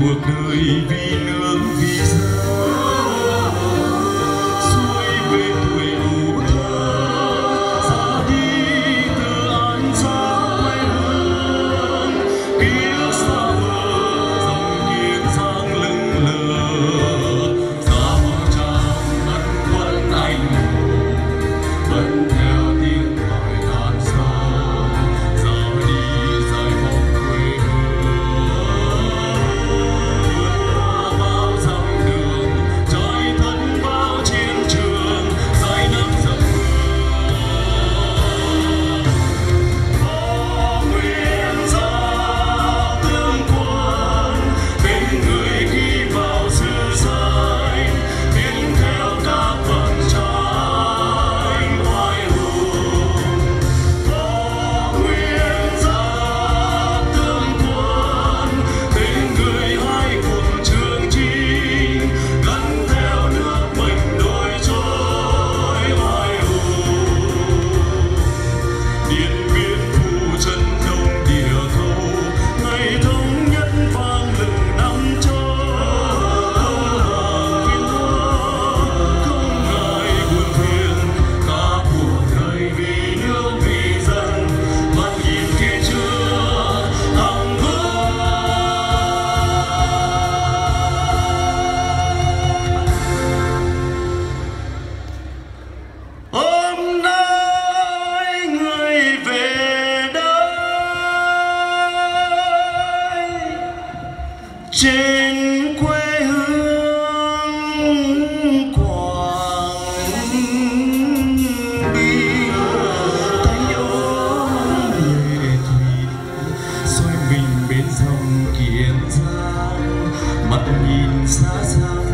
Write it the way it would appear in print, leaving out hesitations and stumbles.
cuộc đời vì nước vì dân. Xuôi về tuổi ủ thơ ra đi từ an giang quê hương, ký ức xa vời dòng kiên giang lững lờ. Giá hoa tràm mắt vẫn anh hùng vẫn theo tiếng gọi đàn sông, ra đi dài vòng quê hương. Vượt qua bao dặm đường trải thân bao chiến trường, dài năm dặm có nguyên giá tương quân bên người ghi vào sử sách, tiếng theo các vận tranh oai hùng. Có nguyên giá tương quân bên người hai cuộc trường chinh, gắn theo nước mình đôi trôi oai hùng. Điện Biên Phủ chân đông địa cầu, ngày thống nhất vang lừng năm châu. Không hàng thiên thua, không ngại buồn phiền, cả cuộc đời vì nước vì dân. Mắt nhìn kia chưa hằng hứa. Hôm nay người về đây trên quê hương Quảng Bình, tay ôm lệ thủy xoay mình bên dòng Kiên Giang, mắt nhìn xa xa